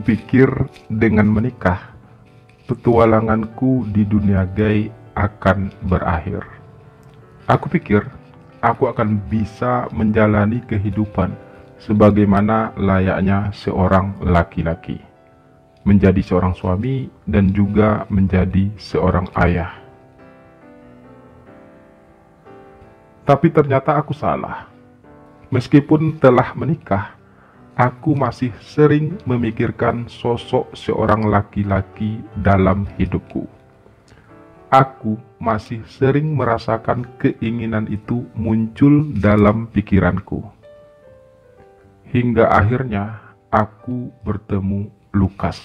Kupikir dengan menikah, petualanganku di dunia gay akan berakhir. Aku pikir aku akan bisa menjalani kehidupan sebagaimana layaknya seorang laki-laki, menjadi seorang suami dan juga menjadi seorang ayah. Tapi ternyata aku salah. Meskipun telah menikah, aku masih sering memikirkan sosok seorang laki-laki dalam hidupku. Aku masih sering merasakan keinginan itu muncul dalam pikiranku. Hingga akhirnya aku bertemu Lukas,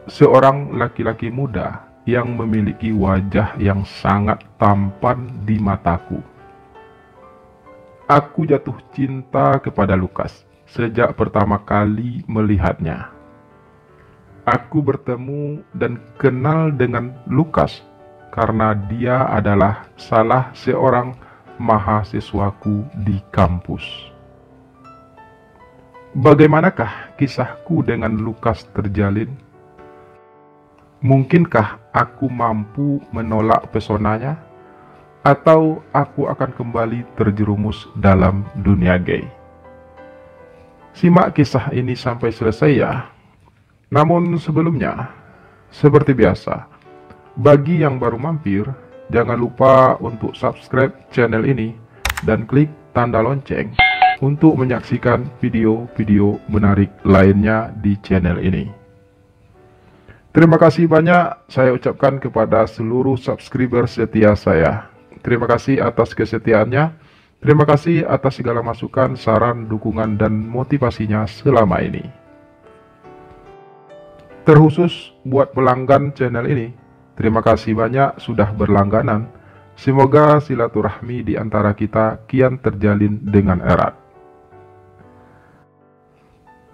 seorang laki-laki muda yang memiliki wajah yang sangat tampan di mataku. Aku jatuh cinta kepada Lukas sejak pertama kali melihatnya. Aku bertemu dan kenal dengan Lukas karena dia adalah salah seorang mahasiswaku di kampus. Bagaimanakah kisahku dengan Lukas terjalin? Mungkinkah aku mampu menolak pesonanya? Atau aku akan kembali terjerumus dalam dunia gay? Simak kisah ini sampai selesai ya. Namun sebelumnya, seperti biasa, bagi yang baru mampir, jangan lupa untuk subscribe channel ini dan klik tanda lonceng untuk menyaksikan video-video menarik lainnya di channel ini. Terima kasih banyak saya ucapkan kepada seluruh subscriber setia saya. Terima kasih atas kesetiaannya. Terima kasih atas segala masukan, saran, dukungan, dan motivasinya selama ini. Terkhusus buat pelanggan channel ini, terima kasih banyak sudah berlangganan. Semoga silaturahmi di antara kita kian terjalin dengan erat.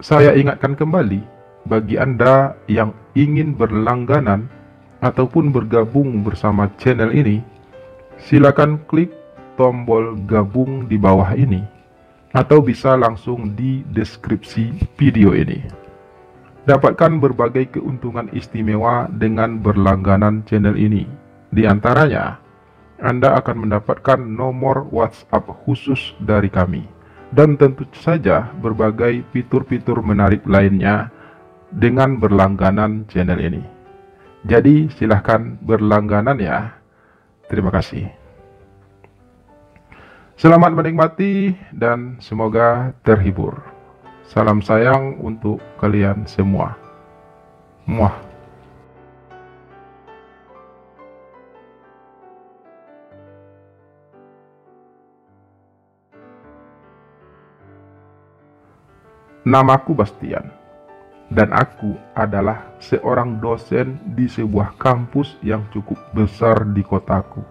Saya ingatkan kembali, bagi Anda yang ingin berlangganan ataupun bergabung bersama channel ini, silakan klik tombol gabung di bawah ini, atau bisa langsung di deskripsi video ini. Dapatkan berbagai keuntungan istimewa dengan berlangganan channel ini. Di antaranya, Anda akan mendapatkan nomor WhatsApp khusus dari kami, dan tentu saja berbagai fitur-fitur menarik lainnya dengan berlangganan channel ini. Jadi silahkan berlangganan ya. Terima kasih. Selamat menikmati dan semoga terhibur. Salam sayang untuk kalian semua. Muah. Namaku Bastian, dan aku adalah seorang dosen di sebuah kampus yang cukup besar di kotaku.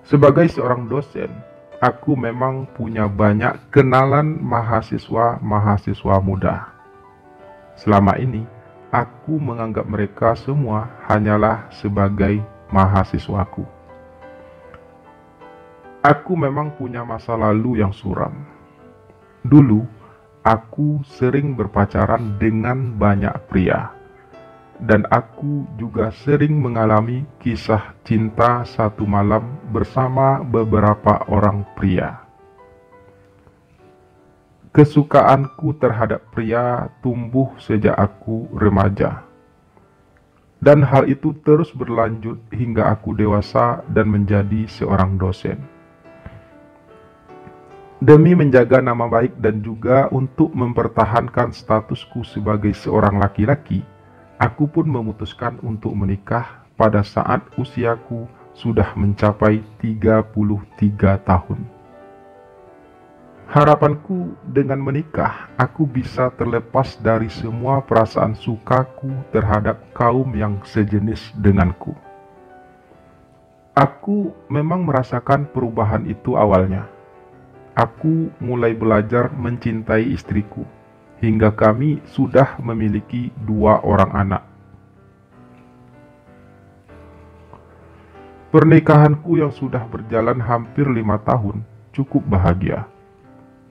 Sebagai seorang dosen, aku memang punya banyak kenalan mahasiswa-mahasiswa muda. Selama ini, aku menganggap mereka semua hanyalah sebagai mahasiswaku. Aku memang punya masa lalu yang suram. Dulu, aku sering berpacaran dengan banyak pria. Dan aku juga sering mengalami kisah cinta satu malam bersama beberapa orang pria. Kesukaanku terhadap pria tumbuh sejak aku remaja. Dan hal itu terus berlanjut hingga aku dewasa dan menjadi seorang dosen. Demi menjaga nama baik dan juga untuk mempertahankan statusku sebagai seorang laki-laki, aku pun memutuskan untuk menikah pada saat usiaku sudah mencapai 33 tahun. Harapanku dengan menikah, aku bisa terlepas dari semua perasaan sukaku terhadap kaum yang sejenis denganku. Aku memang merasakan perubahan itu awalnya. Aku mulai belajar mencintai istriku, hingga kami sudah memiliki 2 orang anak. Pernikahanku yang sudah berjalan hampir 5 tahun cukup bahagia.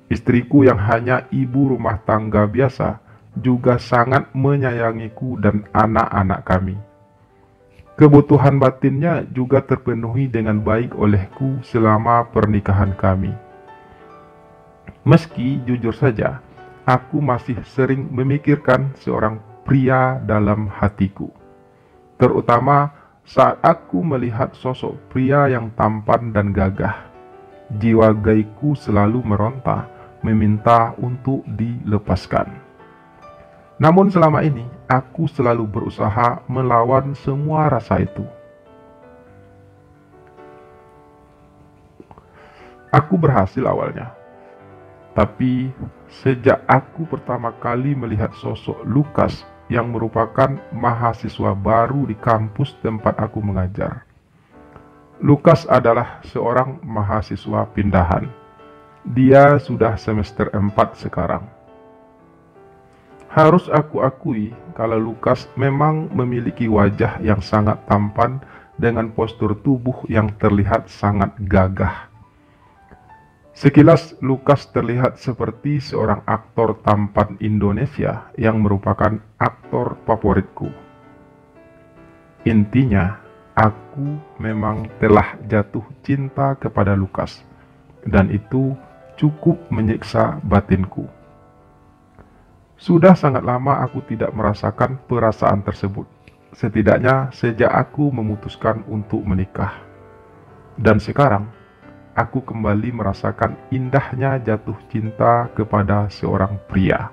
Istriku yang hanya ibu rumah tangga biasa juga sangat menyayangiku dan anak-anak kami. Kebutuhan batinnya juga terpenuhi dengan baik olehku selama pernikahan kami. Meski jujur saja, aku masih sering memikirkan seorang pria dalam hatiku, terutama saat aku melihat sosok pria yang tampan dan gagah. Jiwa gaiku selalu meronta, meminta untuk dilepaskan. Namun selama ini, aku selalu berusaha melawan semua rasa itu. Aku berhasil awalnya, tapi sejak aku pertama kali melihat sosok Lukas yang merupakan mahasiswa baru di kampus tempat aku mengajar. Lukas adalah seorang mahasiswa pindahan. Dia sudah semester 4 sekarang. Harus aku akui kalau Lukas memang memiliki wajah yang sangat tampan dengan postur tubuh yang terlihat sangat gagah. Sekilas Lukas terlihat seperti seorang aktor tampan Indonesia yang merupakan aktor favoritku. Intinya, aku memang telah jatuh cinta kepada Lukas, dan itu cukup menyiksa batinku. Sudah sangat lama aku tidak merasakan perasaan tersebut, setidaknya sejak aku memutuskan untuk menikah. Dan sekarang, aku kembali merasakan indahnya jatuh cinta kepada seorang pria.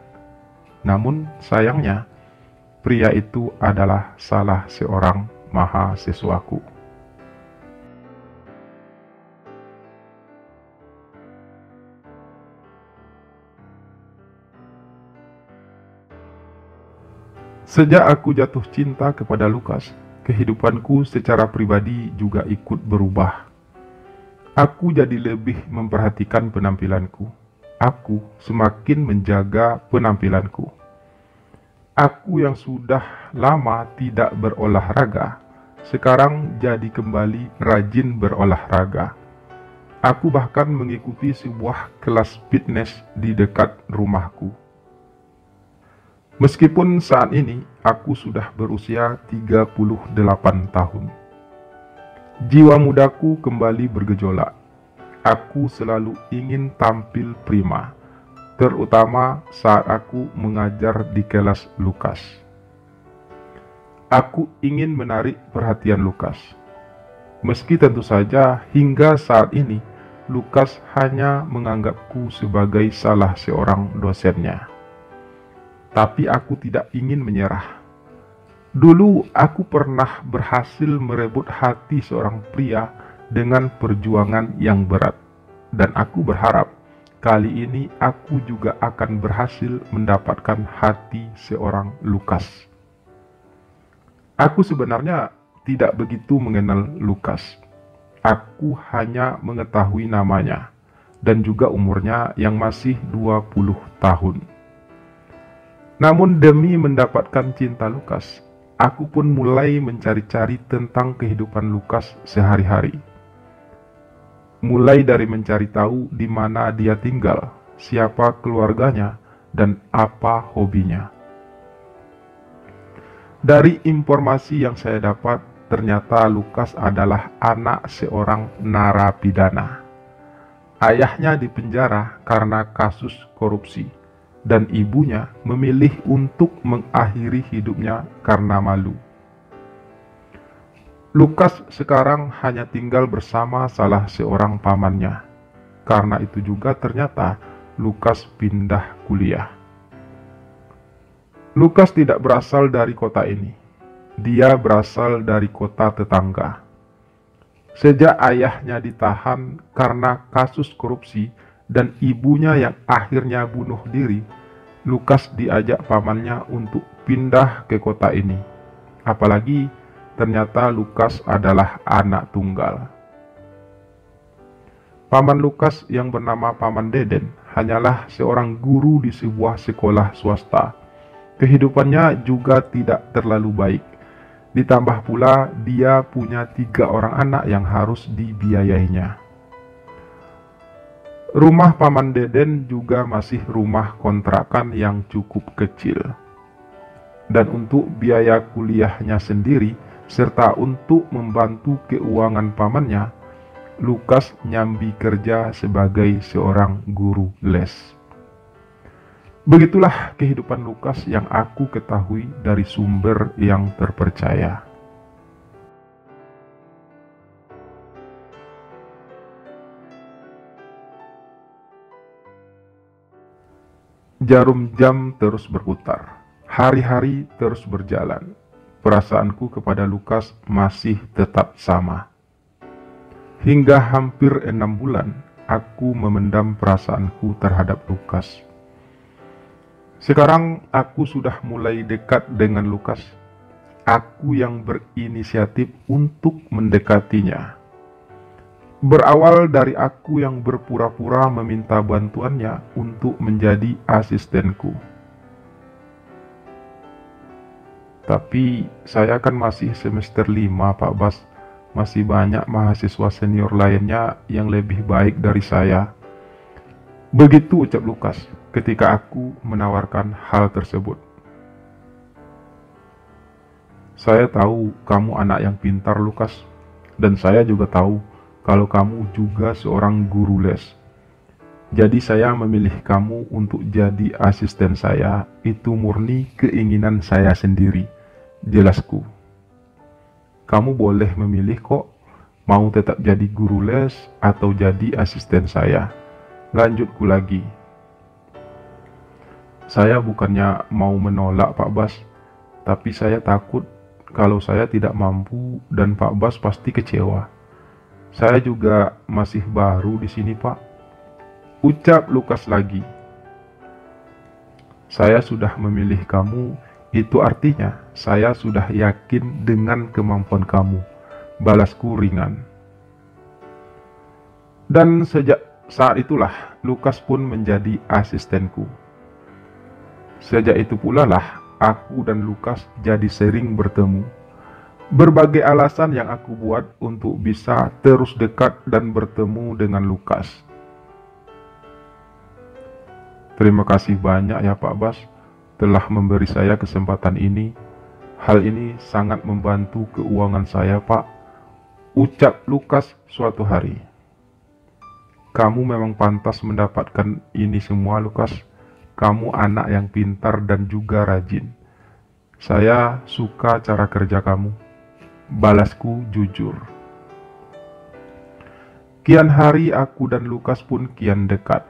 Namun sayangnya, pria itu adalah salah seorang mahasiswaku. Sejak aku jatuh cinta kepada Lukas, kehidupanku secara pribadi juga ikut berubah. Aku jadi lebih memperhatikan penampilanku. Aku semakin menjaga penampilanku. Aku yang sudah lama tidak berolahraga, sekarang jadi kembali rajin berolahraga. Aku bahkan mengikuti sebuah kelas fitness di dekat rumahku. Meskipun saat ini aku sudah berusia 38 tahun. Jiwa mudaku kembali bergejolak. Aku selalu ingin tampil prima, terutama saat aku mengajar di kelas Lukas. Aku ingin menarik perhatian Lukas. Meski tentu saja hingga saat ini Lukas hanya menganggapku sebagai salah seorang dosennya. Tapi aku tidak ingin menyerah. Dulu aku pernah berhasil merebut hati seorang pria dengan perjuangan yang berat. Dan aku berharap kali ini aku juga akan berhasil mendapatkan hati seorang Lukas. Aku sebenarnya tidak begitu mengenal Lukas. Aku hanya mengetahui namanya dan juga umurnya yang masih 20 tahun. Namun demi mendapatkan cinta Lukas, aku pun mulai mencari-cari tentang kehidupan Lukas sehari-hari. Mulai dari mencari tahu di mana dia tinggal, siapa keluarganya, dan apa hobinya. Dari informasi yang saya dapat, ternyata Lukas adalah anak seorang narapidana. Ayahnya dipenjara karena kasus korupsi. Dan ibunya memilih untuk mengakhiri hidupnya karena malu. Lukas sekarang hanya tinggal bersama salah seorang pamannya. Karena itu juga ternyata Lukas pindah kuliah. Lukas tidak berasal dari kota ini. Dia berasal dari kota tetangga. Sejak ayahnya ditahan karena kasus korupsi, dan ibunya yang akhirnya bunuh diri, Lukas diajak pamannya untuk pindah ke kota ini. Apalagi ternyata Lukas adalah anak tunggal. Paman Lukas yang bernama Paman Deden hanyalah seorang guru di sebuah sekolah swasta. Kehidupannya juga tidak terlalu baik. Ditambah pula dia punya 3 orang anak yang harus dibiayainya. Rumah Paman Deden juga masih rumah kontrakan yang cukup kecil. Dan untuk biaya kuliahnya sendiri, serta untuk membantu keuangan pamannya, Lukas nyambi kerja sebagai seorang guru les. Begitulah kehidupan Lukas yang aku ketahui dari sumber yang terpercaya. Jarum jam terus berputar, hari-hari terus berjalan. Perasaanku kepada Lukas masih tetap sama. Hingga hampir 6 bulan, aku memendam perasaanku terhadap Lukas. Sekarang aku sudah mulai dekat dengan Lukas. Aku yang berinisiatif untuk mendekatinya. Berawal dari aku yang berpura-pura meminta bantuannya untuk menjadi asistenku. Tapi saya kan masih semester 5, Pak Bas. Masih banyak mahasiswa senior lainnya yang lebih baik dari saya. Begitu ucap Lukas ketika aku menawarkan hal tersebut. Saya tahu kamu anak yang pintar, Lukas. Dan saya juga tahu kalau kamu juga seorang guru les. Jadi saya memilih kamu untuk jadi asisten saya. Itu murni keinginan saya sendiri, jelasku. Kamu boleh memilih kok, mau tetap jadi guru les atau jadi asisten saya. Lanjutku lagi. Saya bukannya mau menolak Pak Bas, tapi saya takut kalau saya tidak mampu dan Pak Bas pasti kecewa. Saya juga masih baru di sini, Pak. Ucap Lukas lagi. Saya sudah memilih kamu, itu artinya saya sudah yakin dengan kemampuan kamu. Balasku ringan. Dan sejak saat itulah Lukas pun menjadi asistenku. Sejak itu pula lah aku dan Lukas jadi sering bertemu. Berbagai alasan yang aku buat untuk bisa terus dekat dan bertemu dengan Lukas. Terima kasih banyak ya Pak Bas telah memberi saya kesempatan ini. Hal ini sangat membantu keuangan saya, Pak. Ucap Lukas suatu hari. Kamu memang pantas mendapatkan ini semua, Lukas. Kamu anak yang pintar dan juga rajin. Saya suka cara kerja kamu. Balasku jujur. Kian hari aku dan Lukas pun kian dekat.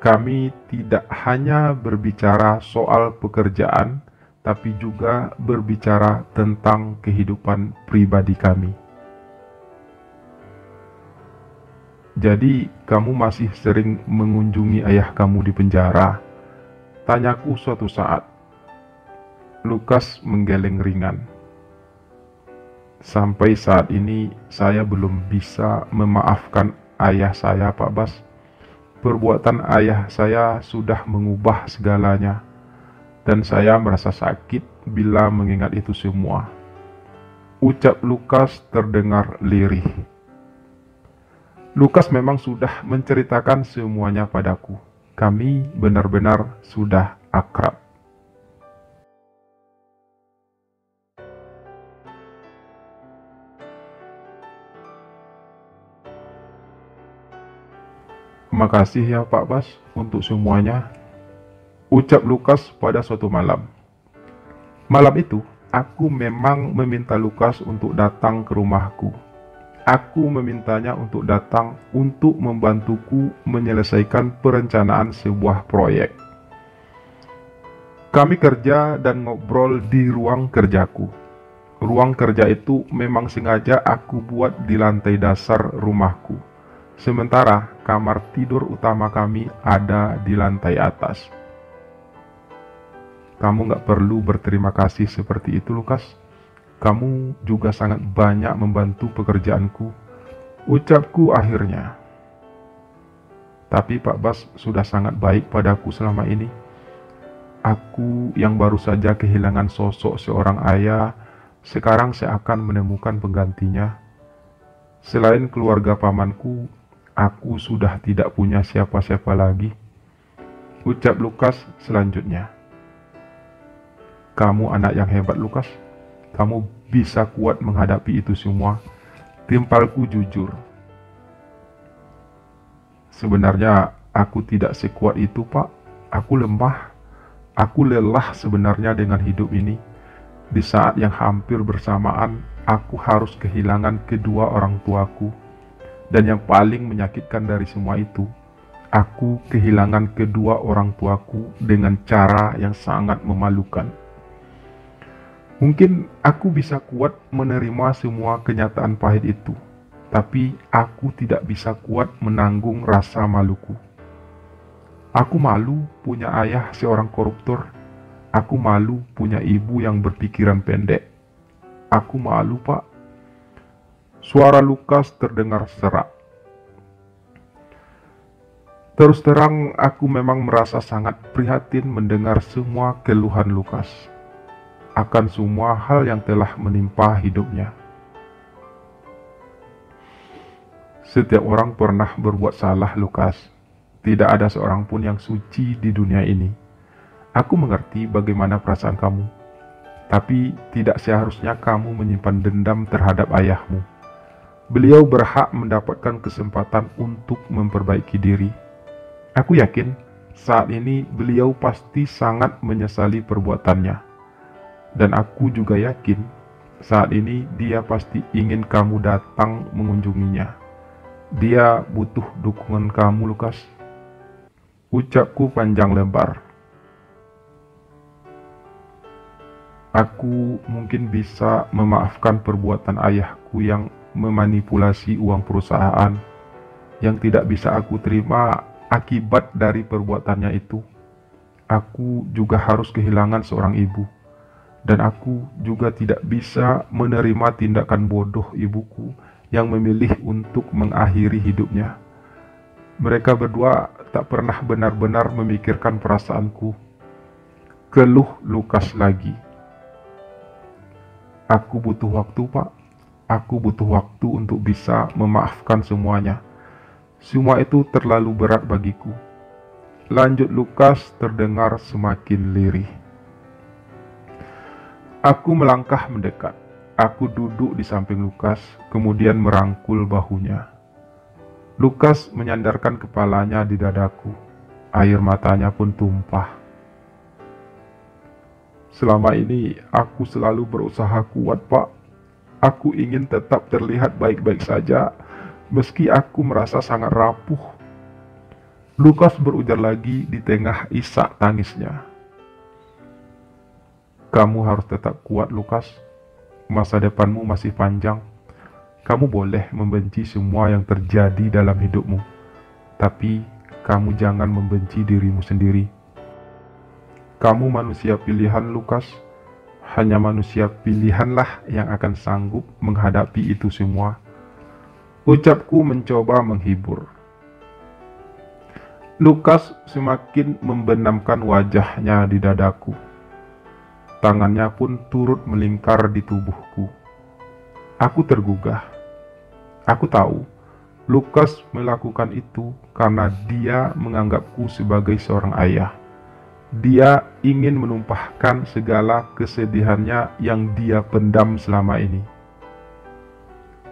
Kami tidak hanya berbicara soal pekerjaan, tapi juga berbicara tentang kehidupan pribadi kami. Jadi, kamu masih sering mengunjungi ayah kamu di penjara? Tanyaku suatu saat. Lukas menggeleng ringan. Sampai saat ini, saya belum bisa memaafkan ayah saya, Pak Bas. Perbuatan ayah saya sudah mengubah segalanya. Dan saya merasa sakit bila mengingat itu semua. Ucap Lukas terdengar lirih. Lukas memang sudah menceritakan semuanya padaku. Kami benar-benar sudah akrab. Makasih ya Pak Bas untuk semuanya. Ucap Lukas pada suatu malam. Malam itu, aku memang meminta Lukas untuk datang ke rumahku. Aku memintanya untuk datang untuk membantuku menyelesaikan perencanaan sebuah proyek. Kami kerja dan ngobrol di ruang kerjaku. Ruang kerja itu memang sengaja aku buat di lantai dasar rumahku. Sementara kamar tidur utama kami ada di lantai atas. Kamu gak perlu berterima kasih seperti itu, Lukas. Kamu juga sangat banyak membantu pekerjaanku. Ucapku akhirnya. Tapi Pak Bas sudah sangat baik padaku selama ini. Aku yang baru saja kehilangan sosok seorang ayah, sekarang saya akan menemukan penggantinya. Selain keluarga pamanku, aku sudah tidak punya siapa-siapa lagi. Ucap Lukas selanjutnya. Kamu anak yang hebat, Lukas. Kamu bisa kuat menghadapi itu semua. Timpalku jujur. Sebenarnya aku tidak sekuat itu, Pak. Aku lemah. Aku lelah sebenarnya dengan hidup ini. Di saat yang hampir bersamaan, aku harus kehilangan kedua orang tuaku. Dan yang paling menyakitkan dari semua itu, aku kehilangan kedua orang tuaku dengan cara yang sangat memalukan. Mungkin aku bisa kuat menerima semua kenyataan pahit itu, tapi aku tidak bisa kuat menanggung rasa maluku. Aku malu punya ayah seorang koruptor. Aku malu punya ibu yang berpikiran pendek. Aku malu, Pak. Suara Lukas terdengar serak. Terus terang, aku memang merasa sangat prihatin mendengar semua keluhan Lukas akan semua hal yang telah menimpa hidupnya. Setiap orang pernah berbuat salah, Lukas. Tidak ada seorang pun yang suci di dunia ini. Aku mengerti bagaimana perasaan kamu, tapi tidak seharusnya kamu menyimpan dendam terhadap ayahmu. Beliau berhak mendapatkan kesempatan untuk memperbaiki diri. Aku yakin saat ini beliau pasti sangat menyesali perbuatannya. Dan aku juga yakin saat ini dia pasti ingin kamu datang mengunjunginya. Dia butuh dukungan kamu, Lukas. Ucapku panjang lebar. Aku mungkin bisa memaafkan perbuatan ayahku yang memanipulasi uang perusahaan yang tidak bisa aku terima akibat dari perbuatannya itu. Aku juga harus kehilangan seorang ibu. Dan aku juga tidak bisa menerima tindakan bodoh ibuku yang memilih untuk mengakhiri hidupnya. Mereka berdua tak pernah benar-benar memikirkan perasaanku. Keluh Lukas lagi. Aku butuh waktu, Pak. Aku butuh waktu untuk bisa memaafkan semuanya. Semua itu terlalu berat bagiku. Lanjut Lukas terdengar semakin lirih. Aku melangkah mendekat. Aku duduk di samping Lukas, kemudian merangkul bahunya. Lukas menyandarkan kepalanya di dadaku. Air matanya pun tumpah. Selama ini aku selalu berusaha kuat, Pak. Aku ingin tetap terlihat baik-baik saja, meski aku merasa sangat rapuh. Lukas berujar lagi di tengah isak tangisnya. Kamu harus tetap kuat, Lukas. Masa depanmu masih panjang. Kamu boleh membenci semua yang terjadi dalam hidupmu, tapi kamu jangan membenci dirimu sendiri. Kamu manusia pilihan, Lukas. Hanya manusia pilihanlah yang akan sanggup menghadapi itu semua. Ucapku mencoba menghibur. Lukas semakin membenamkan wajahnya di dadaku. Tangannya pun turut melingkar di tubuhku. Aku tergugah. Aku tahu Lukas melakukan itu karena dia menganggapku sebagai seorang ayah. Dia ingin menumpahkan segala kesedihannya yang dia pendam selama ini.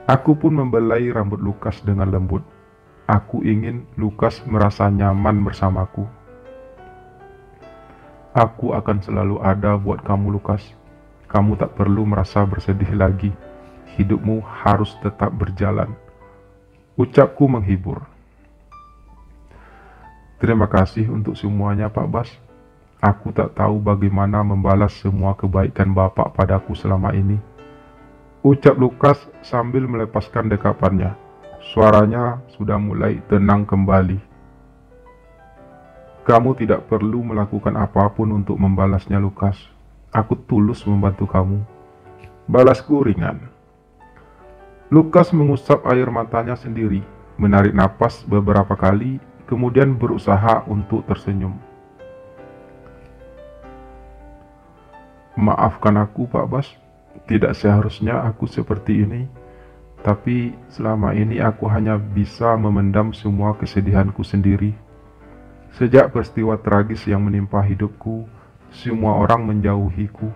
Aku pun membelai rambut Lukas dengan lembut. Aku ingin Lukas merasa nyaman bersamaku. Aku akan selalu ada buat kamu, Lukas. Kamu tak perlu merasa bersedih lagi. Hidupmu harus tetap berjalan. Ucapku menghibur. Terima kasih untuk semuanya, Pak Bas. Aku tak tahu bagaimana membalas semua kebaikan Bapak padaku selama ini. Ucap Lukas sambil melepaskan dekapannya. Suaranya sudah mulai tenang kembali. Kamu tidak perlu melakukan apapun untuk membalasnya, Lukas. Aku tulus membantu kamu. Balasku ringan. Lukas mengusap air matanya sendiri, menarik napas beberapa kali, kemudian berusaha untuk tersenyum. Maafkan aku, Pak Bas. Tidak seharusnya aku seperti ini. Tapi selama ini aku hanya bisa memendam semua kesedihanku sendiri. Sejak peristiwa tragis yang menimpa hidupku, semua orang menjauhiku.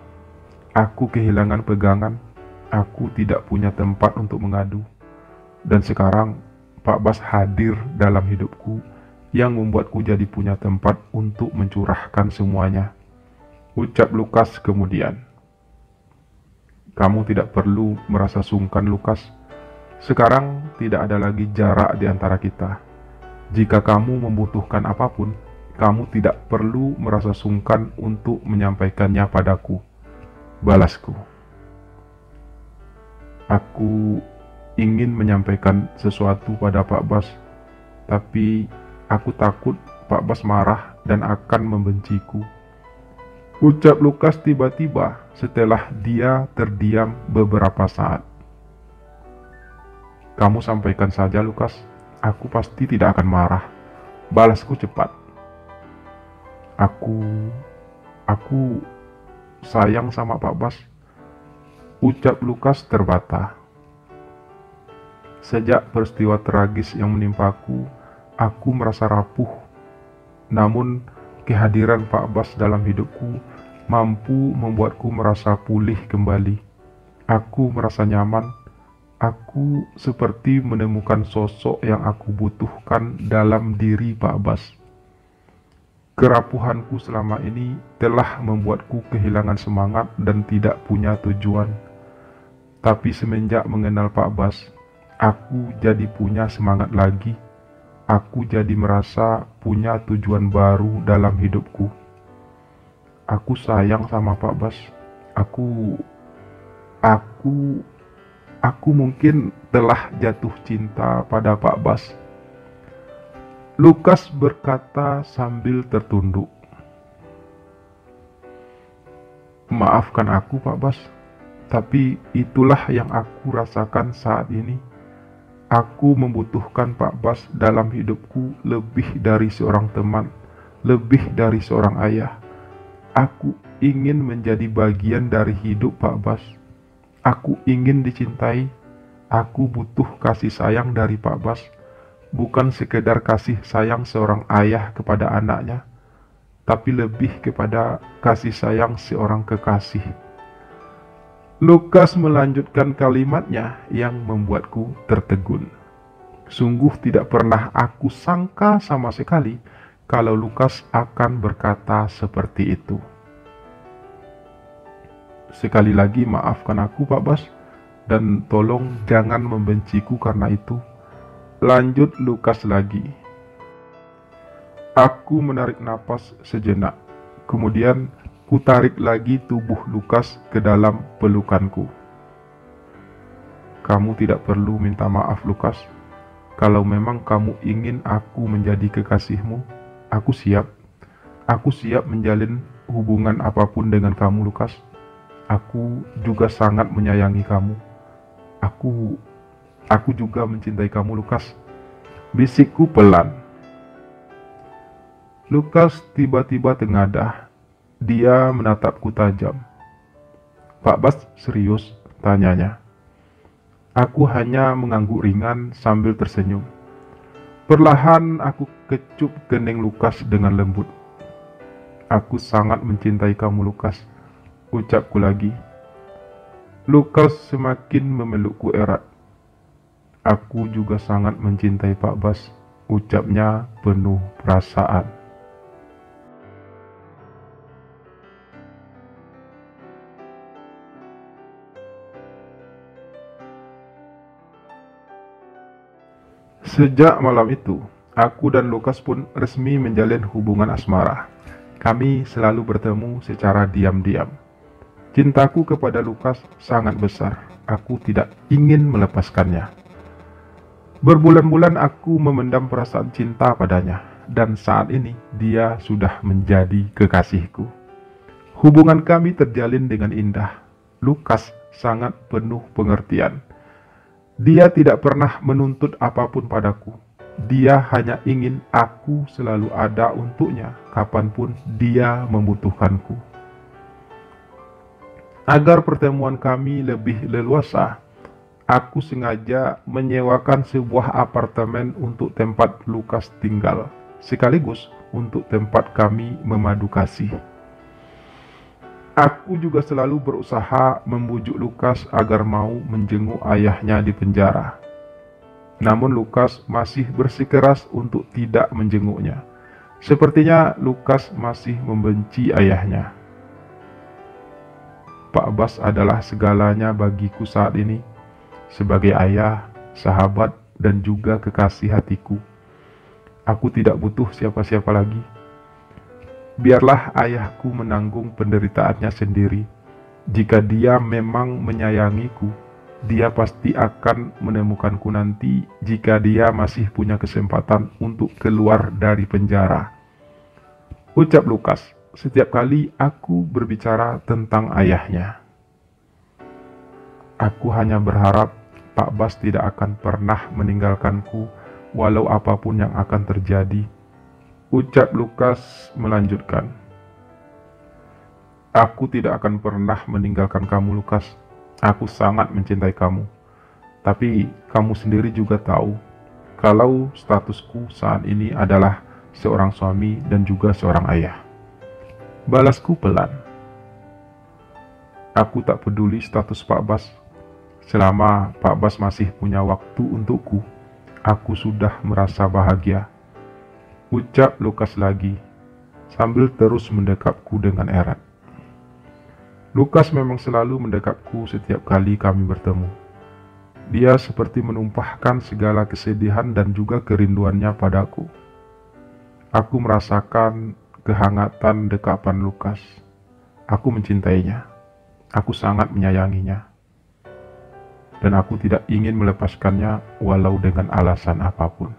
Aku kehilangan pegangan. Aku tidak punya tempat untuk mengadu. Dan sekarang Pak Bas hadir dalam hidupku yang membuatku jadi punya tempat untuk mencurahkan semuanya. Ucap Lukas kemudian. Kamu tidak perlu merasa sungkan, Lukas. Sekarang tidak ada lagi jarak di antara kita. Jika kamu membutuhkan apapun, kamu tidak perlu merasa sungkan untuk menyampaikannya padaku. Balasku. Aku ingin menyampaikan sesuatu pada Pak Bas, tapi aku takut Pak Bas marah dan akan membenciku. Ucap Lukas tiba-tiba setelah dia terdiam beberapa saat. Kamu sampaikan saja, Lukas. Aku pasti tidak akan marah. Balasku cepat. Aku sayang sama Pak Bas. Ucap Lukas terbata. Sejak peristiwa tragis yang menimpaku, aku merasa rapuh. Namun, kehadiran Pak Bas dalam hidupku mampu membuatku merasa pulih kembali. Aku merasa nyaman. Aku seperti menemukan sosok yang aku butuhkan dalam diri Pak Bas. Kerapuhanku selama ini telah membuatku kehilangan semangat dan tidak punya tujuan. Tapi semenjak mengenal Pak Bas, aku jadi punya semangat lagi. Aku jadi merasa punya tujuan baru dalam hidupku. Aku sayang sama Pak Bas. Aku mungkin telah jatuh cinta pada Pak Bas. Lukas berkata sambil tertunduk. Maafkan aku, Pak Bas. Tapi itulah yang aku rasakan saat ini. Aku membutuhkan Pak Bas dalam hidupku lebih dari seorang teman, lebih dari seorang ayah. Aku ingin menjadi bagian dari hidup Pak Bas. Aku ingin dicintai. Aku butuh kasih sayang dari Pak Bas. Bukan sekedar kasih sayang seorang ayah kepada anaknya, tapi lebih kepada kasih sayang seorang kekasih. Lukas melanjutkan kalimatnya yang membuatku tertegun. Sungguh tidak pernah aku sangka sama sekali kalau Lukas akan berkata seperti itu. Sekali lagi maafkan aku, Pak Bas, dan tolong jangan membenciku karena itu. Lanjut Lukas lagi. Aku menarik napas sejenak. Kemudian kutarik lagi tubuh Lukas ke dalam pelukanku. Kamu tidak perlu minta maaf, Lukas. Kalau memang kamu ingin aku menjadi kekasihmu, aku siap. Aku siap menjalin hubungan apapun dengan kamu, Lukas. Aku juga sangat menyayangi kamu. Aku juga mencintai kamu, Lukas. Bisikku pelan. Lukas tiba-tiba tengadah. Dia menatapku tajam. Pak Bas serius? Tanyanya. Aku hanya mengangguk ringan sambil tersenyum. Perlahan aku kecup kening Lukas dengan lembut. Aku sangat mencintai kamu, Lukas. Ucapku lagi. Lukas semakin memelukku erat. Aku juga sangat mencintai Pak Bas. Ucapnya penuh perasaan. Sejak malam itu, aku dan Lukas pun resmi menjalin hubungan asmara. Kami selalu bertemu secara diam-diam. Cintaku kepada Lukas sangat besar. Aku tidak ingin melepaskannya. Berbulan-bulan aku memendam perasaan cinta padanya, dan saat ini dia sudah menjadi kekasihku. Hubungan kami terjalin dengan indah. Lukas sangat penuh pengertian. Dia tidak pernah menuntut apapun padaku. Dia hanya ingin aku selalu ada untuknya kapanpun dia membutuhkanku. Agar pertemuan kami lebih leluasa, Aku sengaja menyewakan sebuah apartemen untuk tempat Lukas tinggal, sekaligus untuk tempat kami memadu kasih. Aku juga selalu berusaha membujuk Lukas agar mau menjenguk ayahnya di penjara. Namun Lukas masih bersikeras untuk tidak menjenguknya. Sepertinya Lukas masih membenci ayahnya. Pak Bas adalah segalanya bagiku saat ini, sebagai ayah, sahabat, dan juga kekasih hatiku. Aku tidak butuh siapa-siapa lagi. Biarlah ayahku menanggung penderitaannya sendiri. Jika dia memang menyayangiku, dia pasti akan menemukanku nanti jika dia masih punya kesempatan untuk keluar dari penjara. Ucap Lukas setiap kali aku berbicara tentang ayahnya. Aku hanya berharap Pak Bas tidak akan pernah meninggalkanku walau apapun yang akan terjadi. Ucap Lukas melanjutkan. Aku tidak akan pernah meninggalkan kamu, Lukas. Aku sangat mencintai kamu. Tapi kamu sendiri juga tahu kalau statusku saat ini adalah seorang suami dan juga seorang ayah. Balasku pelan. Aku tak peduli status Pak Bas. Selama Pak Bas masih punya waktu untukku, aku sudah merasa bahagia. Ucap Lukas lagi, sambil terus mendekapku dengan erat. Lukas memang selalu mendekapku setiap kali kami bertemu. Dia seperti menumpahkan segala kesedihan dan juga kerinduannya padaku. Aku merasakan kehangatan dekapan Lukas. Aku mencintainya. Aku sangat menyayanginya. Dan aku tidak ingin melepaskannya walau dengan alasan apapun.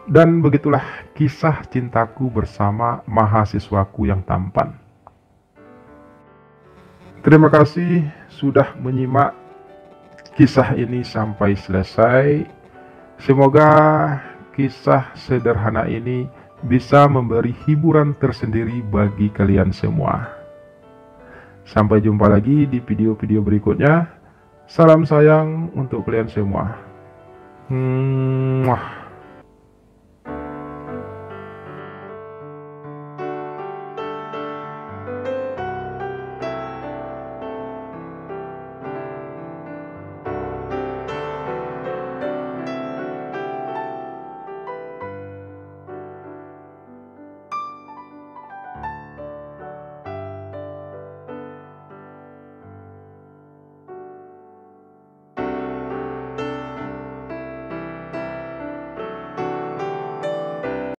Dan begitulah kisah cintaku bersama mahasiswaku yang tampan. Terima kasih sudah menyimak kisah ini sampai selesai. Semoga kisah sederhana ini bisa memberi hiburan tersendiri bagi kalian semua. Sampai jumpa lagi di video-video berikutnya. Salam sayang untuk kalian semua.